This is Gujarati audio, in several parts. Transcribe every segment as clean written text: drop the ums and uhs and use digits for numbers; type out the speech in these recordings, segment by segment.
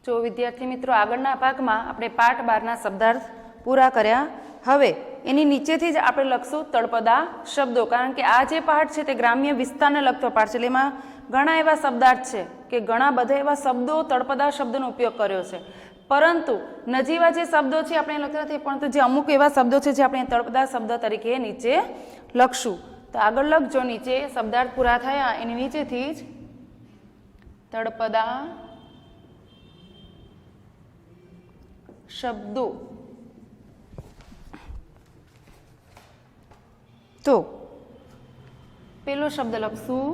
જો વિદ્યાર્થી મિત્રો આગળના ભાગમાં આપણે પાઠ 12ના શબ્દાર્થ પૂરા કર્યા. હવે એની નીચેથી જ આપણે લખશું તળપદા શબ્દો, કારણ કે આ જે પાઠ છે તે ગ્રામ્ય વિસ્તારને લગતો પાઠ છે. એટલે એમાં ઘણા એવા શબ્દાર્થ છે કે ઘણા બધા એવા શબ્દો તળપદા શબ્દનો ઉપયોગ કર્યો છે, પરંતુ નજીવા જે શબ્દો છે આપણે લખતા નથી, પરંતુ જે અમુક એવા શબ્દો છે જે આપણે તળપદા શબ્દ તરીકે નીચે લખશું. તો આગળ લખજો, નીચે શબ્દાર્થ પૂરા થયા એની નીચેથી જ તળપદા શબ્દો. તો પેલો શબ્દ લખશું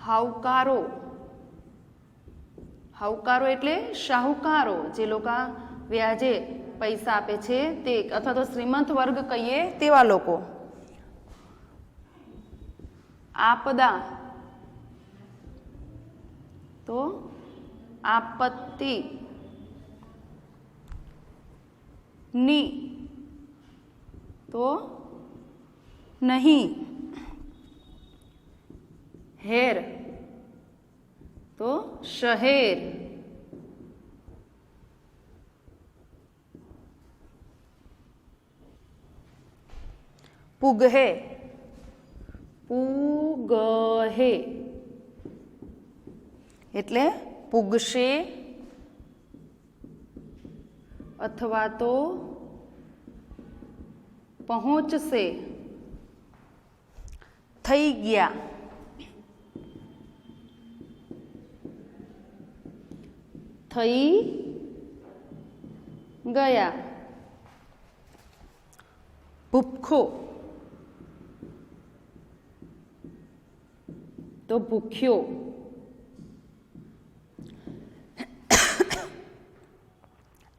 હાવકારો. હાવકારો એટલે શાહુકારો, જે લોકો વ્યાજે પૈસા આપે છે તે, અથવા તો શ્રીમંત વર્ગ કહીએ તેવા લોકો. આપદા તો આપત્તિ. ની તો નહીં. હેર તો શહેર. પુગહે પુગહે એટલે પુગશે અથવા તો પહોંચશે. થઈ ગયા થઈ ગયા. ભૂખો તો ભૂખ્યો.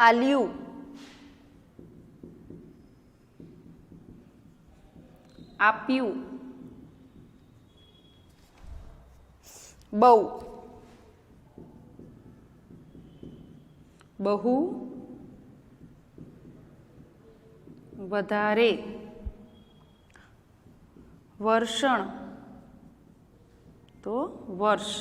આલ્યું આપ્યું. બહુ બહુ વધારે. વર્ષણ તો વર્ષ.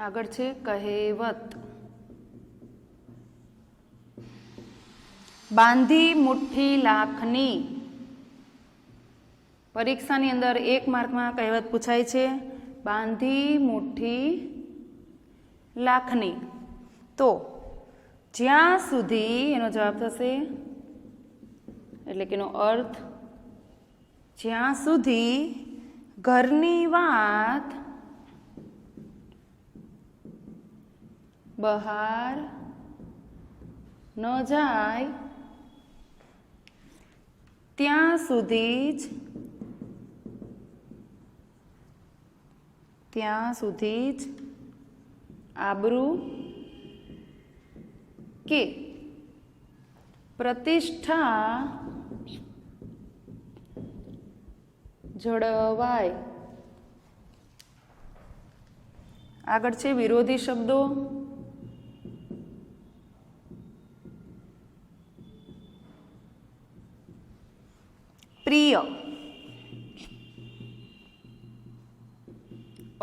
આગળ છે કહેવત. બાંધી મુઠ્ઠી લાખની. પરીક્ષાની અંદર 1 માર્કમાં કહેવત પૂછાય છે, બાંધી મુઠ્ઠી લાખની. તો જ્યાં સુધી એનો જવાબ થશે, એટલે કે એનો અર્થ જ્યાં સુધી ઘરની વાત બહાર ન જાય ત્યાં સુધી જ આબરૂ કે પ્રતિષ્ઠા જળવાય. આગળ છે વિરોધી શબ્દો. પ્રિય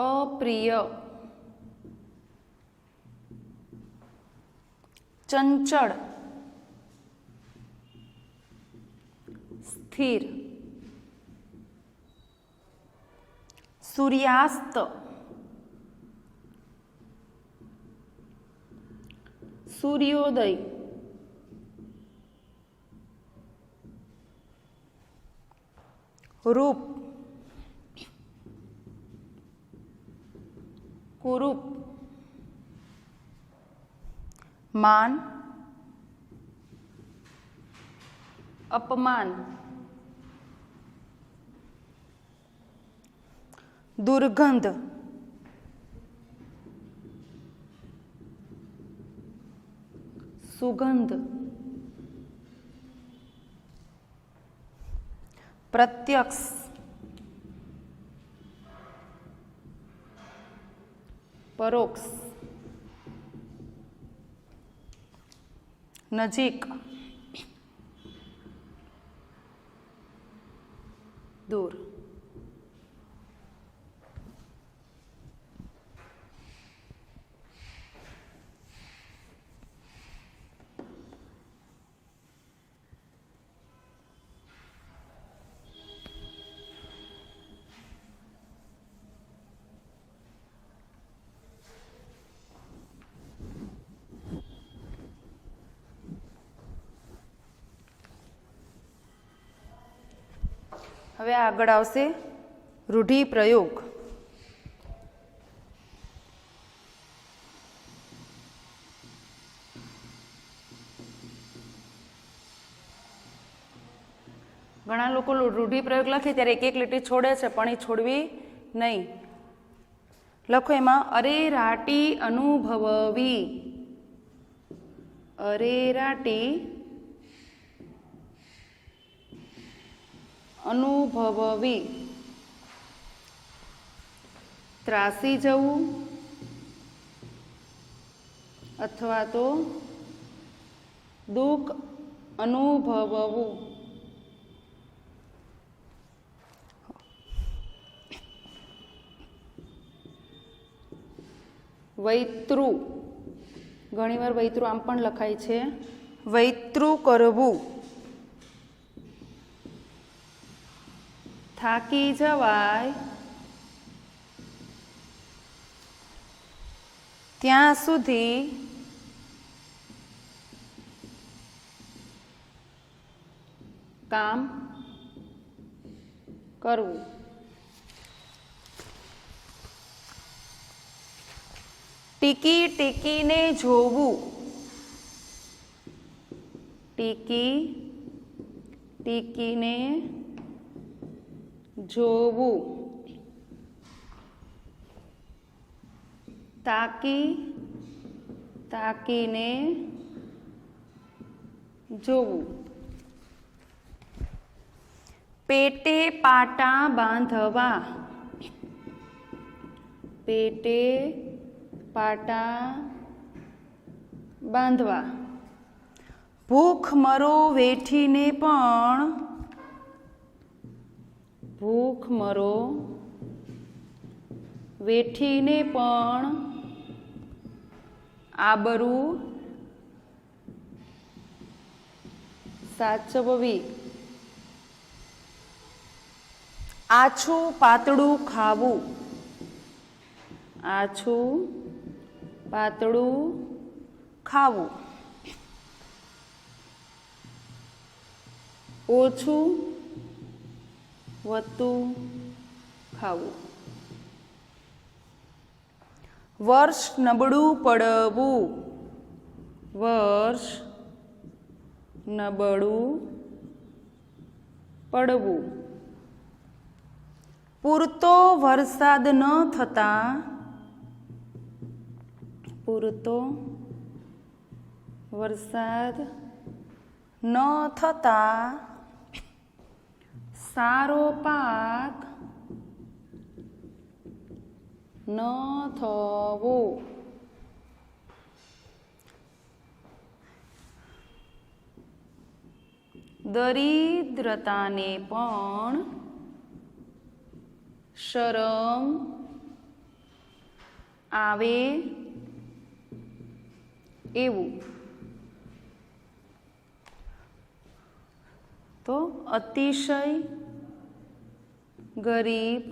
અપ્રિય. ચંચળ સ્થિર. સૂર્યાસ્ત સૂર્યોદય. રૂપ કુરૂપ. માન અપમાન. દુર્ગંધ સુગંધ. પ્રત્યક્ષ પરોક્ષ. નજીક દૂર. હવે આગળ આવશે રૂઢિપ્રયોગ. ઘણા લોકો રૂઢિપ્રયોગ લખે ત્યારે એક એક લીટી છોડે છે, પણ એ છોડવી નહીં. લખો એમાં અરેરાટી અનુભવવી. અરેરાટી અનુભવવી. ત્રાસી જવું અથવા તો દુઃખ અનુભવવું. વૈતૃ, ઘણીવાર વૈતૃ આમ પણ લખાય છે. વૈતૃ કરવું. થાકી જવાય ત્યાં સુધી કામ કરવું. ટીકી ટીકીને જોવું. ટીકી ટીકીને જોવું. તાકી તાકીને જોવું. પેટે પાટા બાંધવા. પેટે પાટા બાંધવા. ભૂખમરો વેઠીને પણ. ભૂખમરો વેઠીને પણ આબરૂ સાચવવી. આછું પાતળું ખાવું. આછું પાતળું ખાવું. ઓછું વધતું ખાવું. વર્ષ નબળું પડવું. વર્ષ નબળું પડવું. પૂરતો વરસાદ ન થતાં. પૂરતો વરસાદ ન થતાં સારો પાક ન થવો. દરિદ્રતાને પણ શરમ આવે એવું. તો અતિશય ગરીબ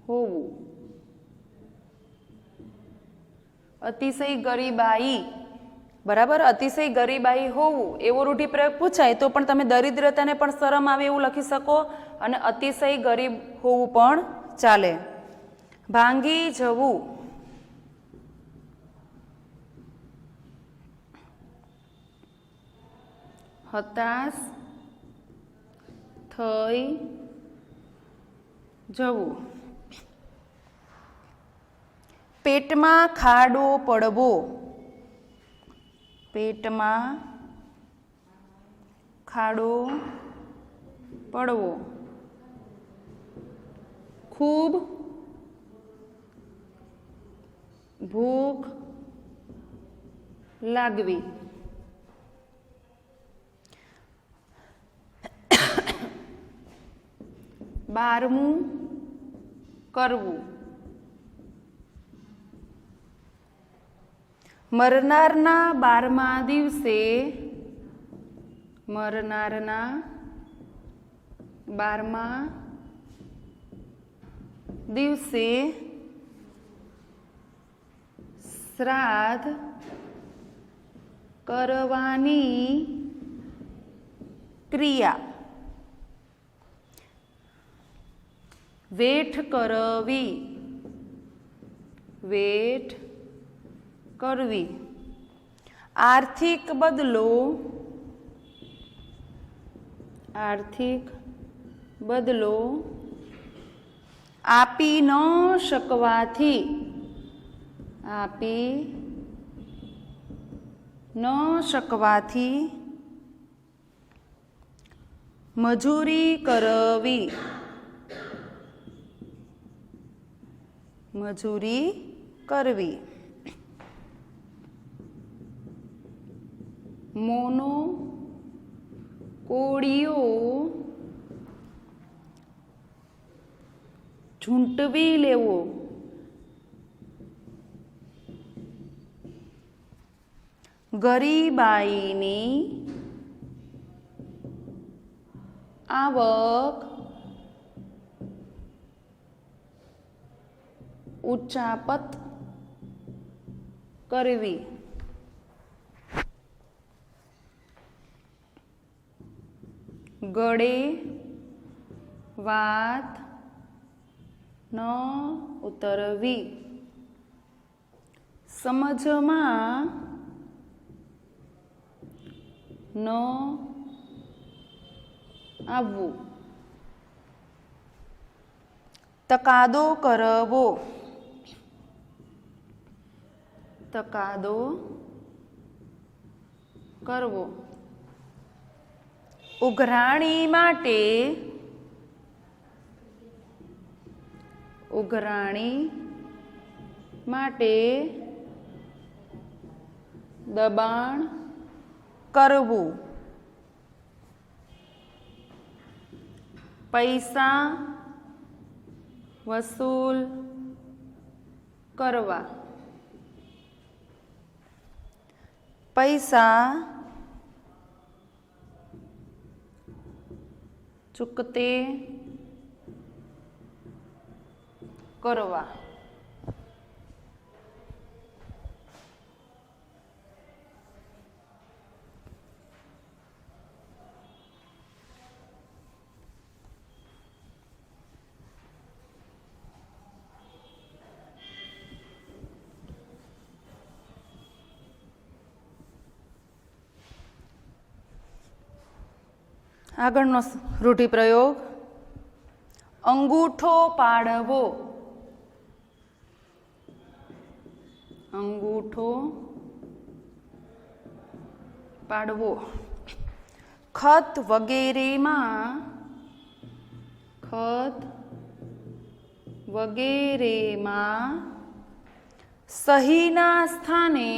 હોવું. અતિશય ગરીબાઈ, બરાબર. અતિશય ગરીબાઈ હોવું એવો રૂઢિપ્રયોગ પૂછાય તો પણ તમે દરિદ્રતાને પણ શરમ આવે એવું લખી શકો અને અતિશય ગરીબ હોવું પણ ચાલે. ભાંગી જવું. હતાશ થઈ જવું. પેટમાં ખાડો પડવો. પેટમાં ખાડો પડવો. ખૂબ ભૂખ લાગવી. બારમું કરવું. મરનારના 12મા દિવસે. મરનારના 12મા દિવસે શ્રાદ્ધ કરવાની ક્રિયા. વેઠ કરવી, વેઠ કરવી. આર્થિક બદલો, આર્થિક બદલો. આપી ન શકવાથી, આપી ન શકવાથી. મજૂરી કરવી, મજૂરી કરવી. મોનો કોળીઓ ઝૂંટવી લેવો, ગરીબાઈની આવક ઉચાપત કરવી. ગળે વાત ન ઉતરવી, સમજમાં ન આવવું. તકાદો કરવો, તકાદો કરવો. ઉઘરાણી માટે, ઉઘરાણી માટે. દબાણ કરવું. પૈસા વસૂલ કરવા, પૈસા ચૂકતે કરવા. આગળનો રૂઢિપ્રયોગ અંગૂઠો પાડવો, અંગૂઠો પાડવો. ખત વગેરેમાં, ખત વગેરેમાં સહીના સ્થાને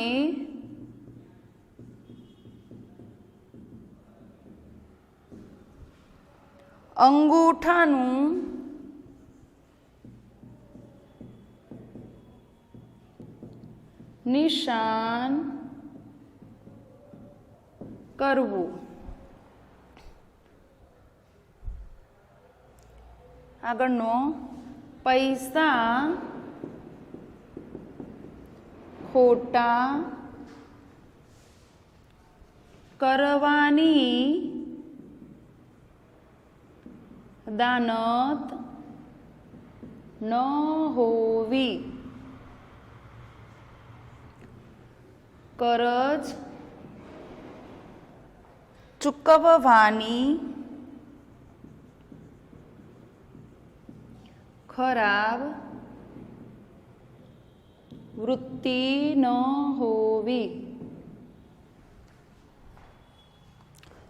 અંગૂઠાનું નિશાન કરવું. આગળનો પૈસા ખોટા કરવાની દાનત ન હોવી. કરજ ચૂકવવાની ખરાબ વૃત્તિ ન હોવી.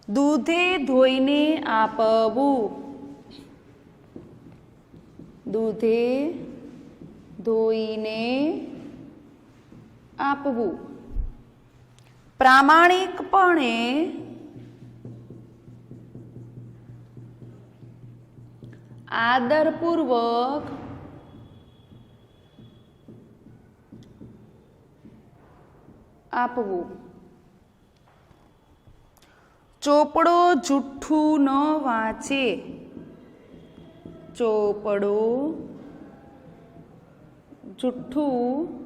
દૂધે ધોઈને આપવું, દૂધે ધોઈને આપવું. પ્રામાણિકપણે આદરપૂર્વક આપવું. ચોપડો જુઠ્ઠું ન વાંચે, ચોપડો જુઠ્ઠું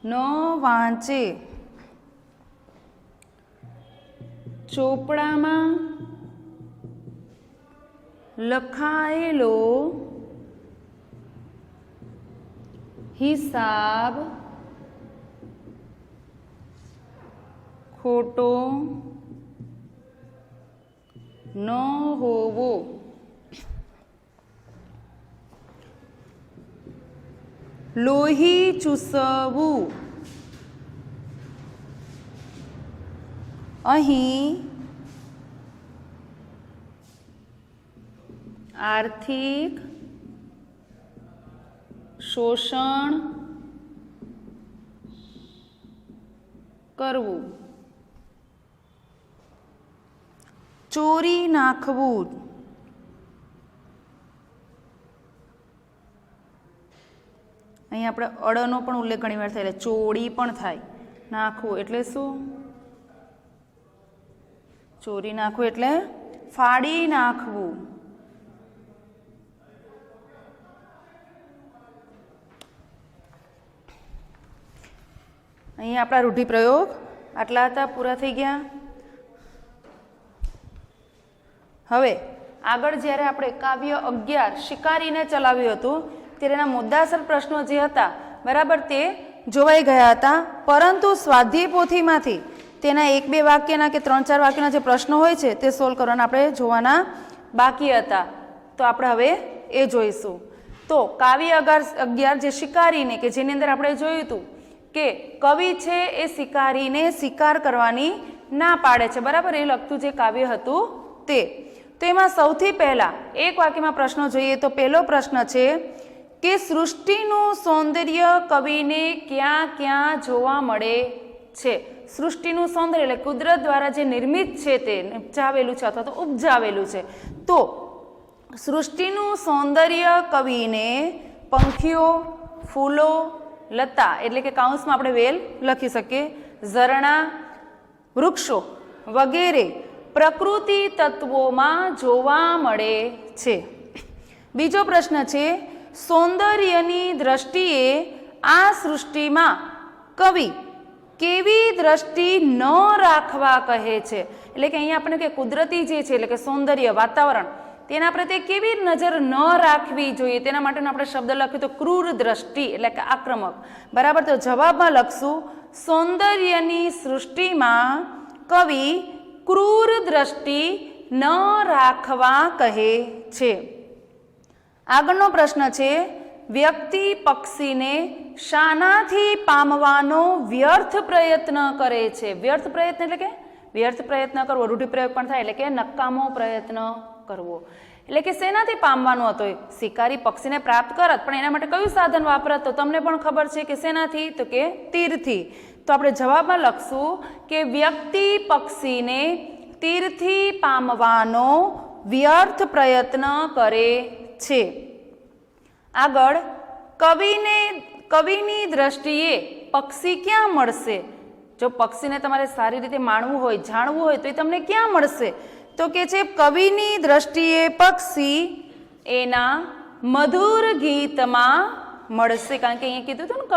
ન વાંચે. ચોપડામાં લખાયેલો હિસાબ ખોટો ન હોવો. લોહી ચૂસવું. અહીં આર્થિક શોષણ કરવું. ચોરી નાખવું. અહીં આપણે અડનો પણ ઉલ્લેખ ઘણી વાર થાય એટલે ચોરી પણ થાય. નાખવું એટલે શું? ચોરી નાખવું એટલે ફાડી નાખવું. અહીં આપણા રૂઢિપ્રયોગ આટલા હતા, પૂરા થઈ ગયા. હવે આગળ જ્યારે આપણે કાવ્ય 11 શિકારીને ચલાવ્યું હતું ત્યારે એના મુદ્દાસર પ્રશ્નો જે હતા બરાબર તે જોવાઈ ગયા હતા, પરંતુ સ્વાધ્યાય પોથીમાંથી તેના 1-2 વાક્યના કે 3-4 વાક્યના જે પ્રશ્નો હોય છે તે સોલ્વ કરવાના આપણે જોવાના બાકી હતા. તો આપણે હવે એ જોઈશું. તો કાવ્ય 11 જે શિકારીને કે જેની અંદર આપણે જોયું હતું કે કવિ છે એ શિકારીને શિકાર કરવાની ના પાડે છે બરાબર, એ લગતું જે કાવ્ય હતું તે. તો એમાં સૌથી પહેલા એક વાક્યમાં પ્રશ્નો જોઈએ. તો પહેલો પ્રશ્ન છે કે સૃષ્ટિનું સૌંદર્ય કવિને ક્યાં ક્યાં જોવા મળે છે? સૃષ્ટિનું સૌંદર્ય એટલે કુદરત દ્વારા જે નિર્મિત છે તે ઉપજાવેલું છે અથવા તો ઉપજાવેલું છે. તો સૃષ્ટિનું સૌંદર્ય કવિને પંખીઓ, ફૂલો, લતા એટલે કે કાઉન્સમાં આપણે વેલ લખી શકીએ, ઝરણા, વૃક્ષો વગેરે પ્રકૃતિ તત્વોમાં જોવા મળે છે. બીજો પ્રશ્ન છે સૌંદર્યની દ્રષ્ટિએ આ સૃષ્ટિમાં કવિ કેવી દ્રષ્ટિ ન રાખવા કહે છે? એટલે કે અહીંયા આપણે કે કુદરતી જે છે એટલે કે સૌંદર્ય વાતાવરણ તેના પ્રત્યે કેવી નજર ન રાખવી જોઈએ તેના માટેનો આપણે શબ્દ લખ્યો તો ક્રૂર દ્રષ્ટિ એટલે કે આક્રમક બરાબર. તો જવાબમાં લખશું સૌંદર્યની સૃષ્ટિમાં કવિ ક્રૂર દ્રષ્ટિ ન રાખવા કહે છે. આગળનો પ્રશ્ન છે વ્યક્તિ પક્ષીને શાનાથી પામવાનો વ્યર્થ પ્રયત્ન કરે છે? વ્યર્થ પ્રયત્ન એટલે કે વ્યર્થ પ્રયત્ન કરવો, રૂઢિપ્રયોગ પણ થાય એટલે કે નકામો પ્રયત્ન કરવો. એટલે કે શેનાથી પામવાનો હતો? શિકારી પક્ષીને પ્રાપ્ત કરત, પણ એના માટે કયું સાધન વાપરત? તો તમને પણ ખબર છે કે શેનાથી? તો કે તીરથી. તો આપણે જવાબમાં લખશું કે વ્યક્તિ પક્ષીને તીરથી પામવાનો વ્યર્થ પ્રયત્ન કરે છે. આગળ કવિની દ્રષ્ટિએ પક્ષી ક્યાં મળશે? જો પક્ષીને તમારે સારી રીતે માણવું હોય, જાણવું હોય તો એ તમને ક્યાં મળશે? તો કે છે કવિની દ્રષ્ટિએ પક્ષી એના મધુર ગીતમાં મળશે. કારણ કે અહીંયા કીધું હતું ને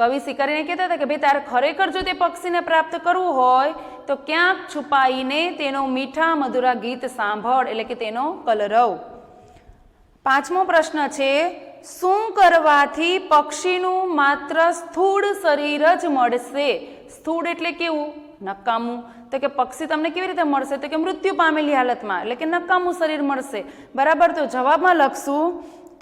કવિ શિકારીને કહેતા હતા કે ભાઈ તારે ખરેખર જો તે પક્ષીને પ્રાપ્ત કરવું હોય તો ક્યાંક છુપાઈને તેનો મીઠા મધુરા ગીત સાંભળ એટલે કે તેનો કલરવ. પાંચમો પ્રશ્ન છે શું કરવાથી પક્ષીનું માત્ર સ્થૂળ શરીર જ મળશે? સ્થૂળ એટલે કેવું? નકામું. તો કે પક્ષી તમને કેવી રીતે મળશે? તો કે મૃત્યુ પામેલી હાલતમાં એટલે કે નકામું શરીર મળશે બરાબર. તો જવાબમાં લખશું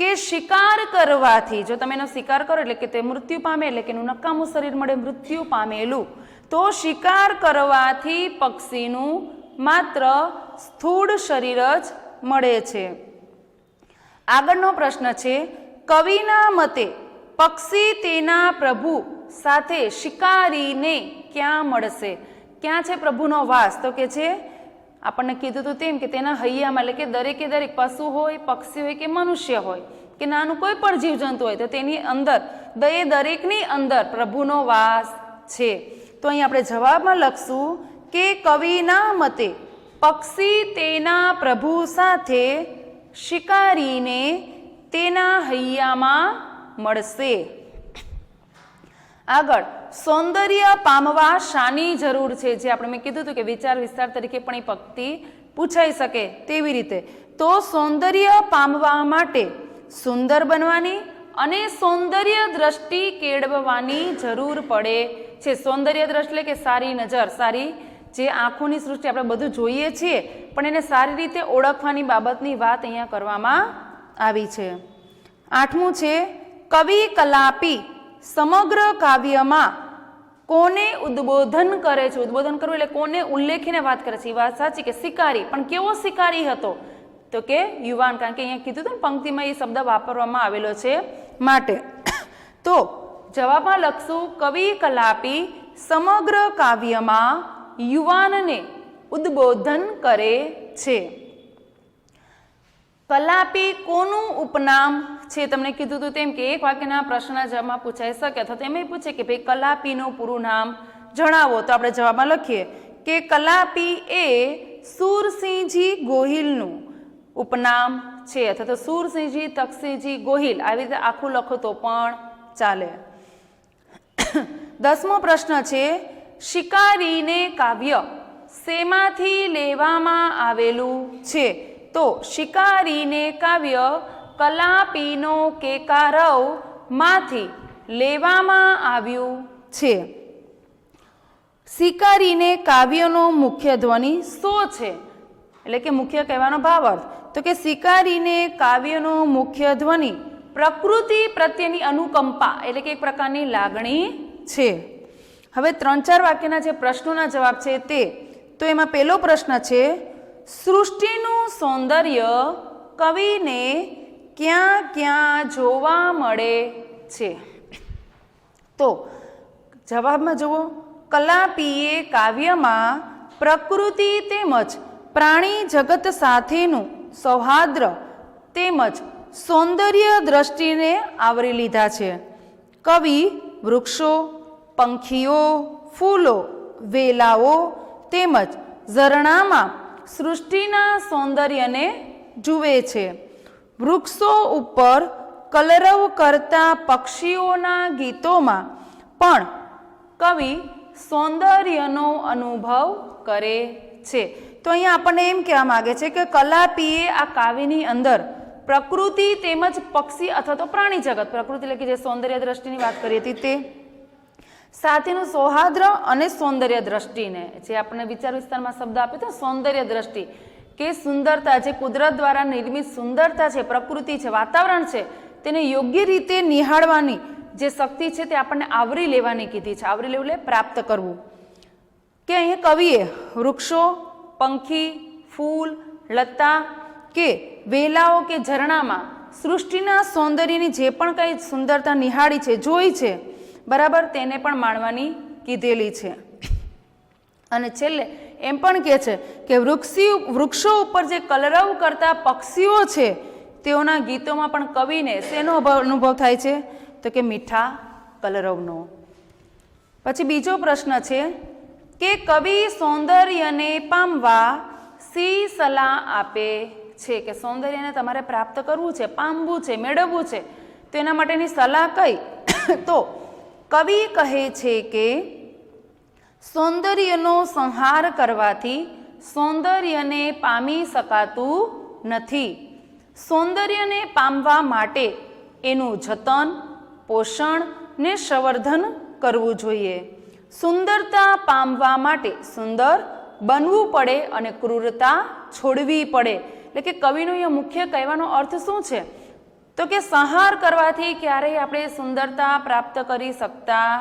કે શિકાર કરવાથી, જો તમે એનો શિકાર કરો એટલે કે તે મૃત્યુ પામે એટલે કે એનું નકામું શરીર મળે, મૃત્યુ પામેલું. તો શિકાર કરવાથી પક્ષીનું માત્ર સ્થૂળ શરીર જ મળે છે. આગળનો પ્રશ્ન છે કવિના મતે પક્ષી તેના પ્રભુ સાથે શિકારીને ક્યાં મળશે? ક્યાં છે પ્રભુનો વાસ? તો કે છે આપણને કીધું હતું તેમ કે તેના હૈયામાં એટલે કે દરેકે દરેક પશુ હોય, પક્ષી હોય કે મનુષ્ય હોય કે નાનું કોઈ પણ જીવજંતુ હોય તો તેની અંદર દરેકની અંદર પ્રભુનો વાસ છે. તો અહીં આપણે જવાબમાં લખશું કે કવિના મતે પક્ષી તેના પ્રભુ સાથે શિકારીને તેના હૈયામાં મળશે. આગળ સૌંદર્ય પામવા શાની જરૂર છે? જે આપણે મેં કીધું હતું કે વિચાર વિસ્તાર તરીકે પણ એ પંક્તિ પૂછાઈ શકે તેવી રીતે. તો સૌંદર્ય પામવા માટે સુંદર બનવાની અને સૌંદર્ય દ્રષ્ટિ કેળવવાની જરૂર પડે છે. સૌંદર્ય દ્રષ્ટિ એટલે કે સારી નજર, સારી જે આંખોની સૃષ્ટિ આપણે બધું જોઈએ છીએ પણ એને સારી રીતે ઓળખવાની બાબતની વાત અહીંયા કરવામાં આવી છે. 8મું છે કવિ કલાપી સમગ્ર કાવ્યમાં કોને ઉદ્બોધન કરે છે. ઉદ્બોધન કરવું એટલે કોને ઉલ્લેખીને વાત કરે છે. એ વાત સાચી કે શિકારી, પણ કેવો શિકારી હતો તો કે યુવાન, કારણ કે અહીંયા કીધું હતું ને પંક્તિમાં એ શબ્દ વાપરવામાં આવેલો છે માટે. તો જવાબમાં લખશું કવિ કલાપી સમગ્ર કાવ્યમાં યુવાનને ઉદ્બોધન કરે છે. કલાપી કોનું ઉપનામ છે? તમને કીધું હતું તેમ કે એક વાક્યના પ્રશ્નના જવાબમાં પૂછાઈ શકે અથવા તો એમ પૂછે કે ભાઈ કલાપીનું પૂરું નામ જણાવો. તો આપણે જવાબમાં લખીએ કે કલાપી એ સુરસિંહજી ગોહિલનું ઉપનામ છે અથવા તો સુરસિંહજી તકસિંહજી ગોહિલ, આવી રીતે આખું લખો તો પણ ચાલે. 10મો પ્રશ્ન છે શિકારીને કાવ્ય શેમાંથી લેવામાં આવેલું છે? તો શિકારીને કાવ્ય કલાપીનો કેકારવ માંથી લેવામાં આવ્યું છે. શિકારીને કાવ્યનો મુખ્ય ધ્વનિ શો છે? એટલે કે મુખ્ય કહેવાનો ભાવાર્થ તો કે શિકારીને કાવ્યનો મુખ્ય ધ્વનિ પ્રકૃતિ પ્રત્યેની અનુકંપા એટલે કે એક પ્રકારની લાગણી છે. હવે 3-4 વાક્યના જે પ્રશ્નોના જવાબ છે તે, તો એમાં પહેલો પ્રશ્ન છે સૃષ્ટિનું સૌંદર્ય કવિને ક્યાં ક્યાં જોવા મળે છે? તો જવાબમાં જુઓ, કલાપીએ કાવ્યમાં પ્રકૃતિ તેમજ પ્રાણી જગત સાથેનું સૌહાર્દ તેમજ સૌંદર્ય દ્રષ્ટિને આવરી લીધા છે. કવિ વૃક્ષો, પંખીઓ, ફૂલો, વેલાઓ તેમજ ઝરણામાં સૃષ્ટિના સૌંદર્યને જુએ છે. વૃક્ષો ઉપર કલરવ કરતા પક્ષીઓના ગીતોમાં પણ કવિ સૌંદર્યનો અનુભવ કરે છે. તો અહીંયા આપણને એમ કહેવા માગે છે કે કલાપીએ આ કાવ્યની અંદર પ્રકૃતિ તેમજ પક્ષી અથવા તો પ્રાણી જગત, પ્રકૃતિ એટલે કે જે સૌંદર્ય દ્રષ્ટિની વાત કરી હતી તે સાથેનું સૌહાર્દ અને સૌંદર્ય દ્રષ્ટિને, જે આપણે વિચાર વિસ્તારમાં શબ્દ આપ્યો તો સૌંદર્ય દ્રષ્ટિ કે સુંદરતા, જે કુદરત દ્વારા નિર્મિત સુંદરતા છે, પ્રકૃતિ છે, વાતાવરણ છે, તેને યોગ્ય રીતે નિહાળવાની જે શક્તિ છે તે આપણને આવરી લેવાની કીધી છે. આવરી લેવું એટલે પ્રાપ્ત કરવું. કે અહીંયા કવિએ વૃક્ષો, પંખી, ફૂલ, લતા કે વેલાઓ કે ઝરણામાં સૃષ્ટિના સૌંદર્યની જે પણ કંઈ સુંદરતા નિહાળી છે, જોઈ છે, બરાબર, તેને પણ માણવાની કીધેલી છે. અને છેલ્લે એમ પણ કહે છે કે વૃક્ષો ઉપર જે કલરવ કરતા પક્ષીઓ છે તેઓના ગીતોમાં પણ કવિને શેનો અનુભવ થાય છે? તો કે મીઠા કલરવનો. પછી બીજો પ્રશ્ન છે કે કવિ સૌંદર્યને પામવા શી સલાહ આપે છે? કે સૌંદર્યને તમારે પ્રાપ્ત કરવું છે, પામવું છે, મેળવવું છે, તો એના માટેની સલાહ કઈ? તો કવિ કહે છે કે સૌંદર્યનો સંહાર કરવાથી સૌંદર્યને પામી શકાતું નથી. સૌંદર્યને પામવા માટે એનું જતન, પોષણ ને સંવર્ધન કરવું જોઈએ. સુંદરતા પામવા માટે સુંદર બનવું પડે અને ક્રૂરતા છોડવી પડે. એટલે કે કવિનો અહીંયા મુખ્ય કહેવાનો અર્થ શું છે? તો કે સંહાર કરવાથી ક્યારેય આપણે સુંદરતા પ્રાપ્ત કરી શકતા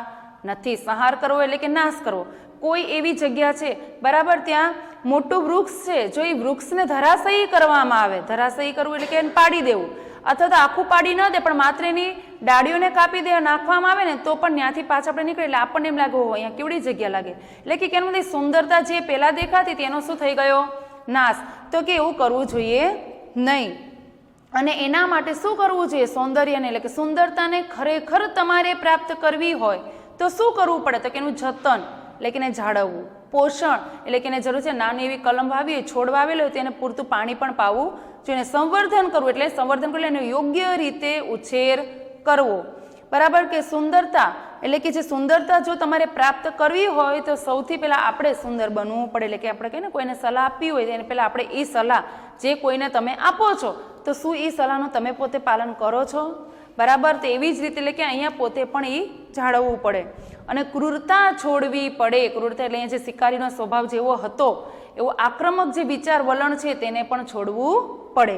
નથી. સંહાર કરવો એટલે કે નાશ કરવો. કોઈ એવી જગ્યા છે, બરાબર, ત્યાં મોટું વૃક્ષ છે, જો એ વૃક્ષને ધરાશયી કરવામાં આવે, ધરાશયી કરવું એટલે કે એને પાડી દેવું, અથવા તો આખું પાડી ન દે પણ માત્ર એની ડાળીઓને કાપી દે, નાખવામાં આવે ને તો પણ ત્યાંથી પાછા આપણે નીકળે એટલે આપણને એમ લાગે અહીંયા કેવડી જગ્યા લાગે. એટલે કે કેનું સુંદરતા જે પહેલા દેખાતી તેનો શું થઈ ગયો? નાશ. તો કે એવું કરવું જોઈએ નહીં. અને એના માટે શું કરવું જોઈએ? સૌંદર્યને એટલે કે સુંદરતાને ખરેખર તમારે પ્રાપ્ત કરવી હોય તો શું કરવું પડે? તો કે એનું જતન એટલે કે એને જાળવવું, પોષણ એટલે કે એને જરૂર છે નાની એવી કલમ વાવી હોય, છોડ વાવેલો હોય તેને પૂરતું પાણી પણ પાવું જોઈએ. સંવર્ધન કરવું એટલે સંવર્ધન કરવું એને યોગ્ય રીતે ઉછેર કરવો, બરાબર. કે સુંદરતા એટલે કે જે સુંદરતા જો તમારે પ્રાપ્ત કરવી હોય તો સૌથી પહેલાં આપણે સુંદર બનવું પડે. એટલે કે આપણે કહીએ ને કોઈને સલાહ આપવી હોય તેને પહેલાં આપણે એ સલાહ જે કોઈને તમે આપો છો તો શું એ સલાહનું તમે પોતે પાલન કરો છો? બરાબર. તો એવી જ રીતે એટલે કે અહીંયા પોતે પણ એ જાળવવું પડે અને ક્રૂરતા છોડવી પડે. ક્રૂરતા એટલે અહીંયા જે શિકારીનો સ્વભાવ જેવો હતો એવો આક્રમક જે વિચાર વલણ છે તેને પણ છોડવું પડે.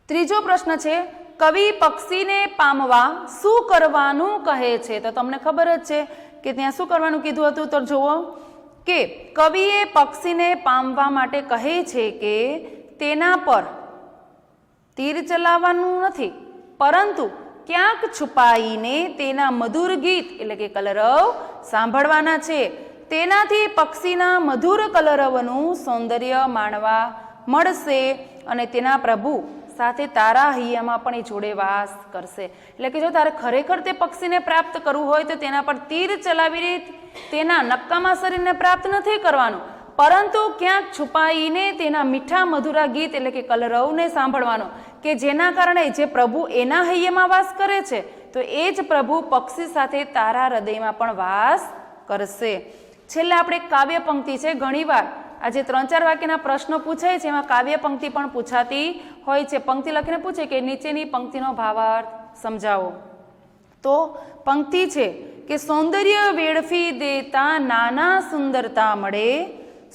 ત્રીજો પ્રશ્ન છે, કવિ પક્ષીને પામવા શું કરવાનું કહે છે? તો તમને ખબર જ છે કે ત્યાં શું કરવાનું કીધું હતું. તો જુઓ કે કવિએ પક્ષીને પામવા માટે કહે છે કે તેના પર તીર ચલાવવાનું નથી, પરંતુ ક્યાંક છુપાઈને તેના મધુર ગીત એટલે કે કલરવ સાંભળવાના છે. તેનાથી પક્ષીના મધુર કલરવનું સૌંદર્ય માણવા મળશે અને તેના પ્રભુ સાથે તારા હૈયામાં પણ એ જોડે વાસ કરશે. એટલે કે જો તારે ખરેખર તે પક્ષીને પ્રાપ્ત કરવું હોય તો તેના પર તીર ચલાવીને તેના નક્કામાં શરીરને પ્રાપ્ત નથી કરવાનું, પરંતુ ક્યાંક છુપાઈને તેના મીઠા મધુરા ગીત એટલે કે કલરવને સાંભળવાનો, કે જેના કારણે જે પ્રભુ એના હૈયામાં વાસ કરે છે તો એ જ પ્રભુ પક્ષી સાથે તારા હૃદયમાં પણ વાસ કરશે. છેલ્લે આપણે કાવ્ય પંક્તિ છે. ઘણીવાર આજે 3-4 વાક્યના પ્રશ્નો પૂછાય છે એમાં કાવ્ય પંક્તિ પણ પૂછાતી હોય છે. પંક્તિ લખીને પૂછે કે નીચેની પંક્તિનો ભાવાર્થ સમજાવો. તો પંક્તિ છે કે સૌંદર્ય વેડફી દેતા નાના સુંદરતા મળે,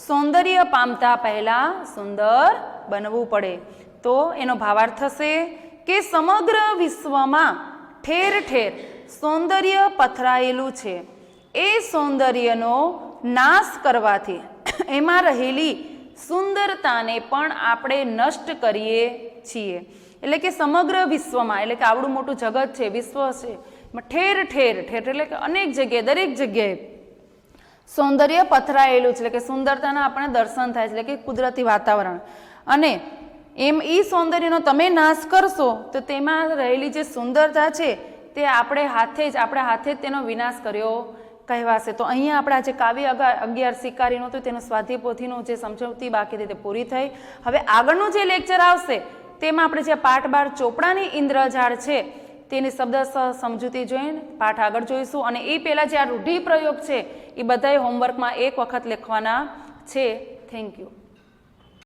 સૌંદર્ય પામતા પહેલા સુંદર બનવું પડે. તો એનો ભાવાર્થ થશે કે સમગ્ર વિશ્વમાં ઠેર ઠેર સૌંદર્ય પથરાયેલું છે. એ સૌંદર્યનો નાશ કરવાથી એમાં રહેલી સુંદરતાને પણ આપણે નષ્ટ કરીએ છીએ. એટલે કે સમગ્ર વિશ્વમાં એટલે કે આવડું મોટું જગત છે, વિશ્વ છે, ઠેર ઠેર ઠેર એટલે કે અનેક જગ્યાએ દરેક જગ્યાએ સૌંદર્ય પથરાયેલું છે. એટલે કે સુંદરતાના આપણે દર્શન થાય છે, એટલે કે કુદરતી વાતાવરણ. અને એમ એ સૌંદર્યનો તમે નાશ કરશો તો તેમાં રહેલી જે સુંદરતા છે તે આપણા હાથે જ તેનો વિનાશ કર્યો કહેવાશે. તો અહીંયા આપણા જે કાવ્ય 11 શિકારીનું હતું તેનું સ્વાધ્યાય પોથીનું જે સમજૂતી બાકી હતી તે પૂરી થઈ. હવે આગળનું જે લેક્ચર આવશે તેમાં આપણે જે પાઠ 12 ચોપડાની ઇન્દ્રજાળ છે તેની શબ્દ સમજૂતી જોઈને પાઠ આગળ જોઈશું. અને એ પહેલાં જે આ રૂઢિપ્રયોગ છે એ બધાય હોમવર્કમાં એક વખત લખવાના છે. Thank you.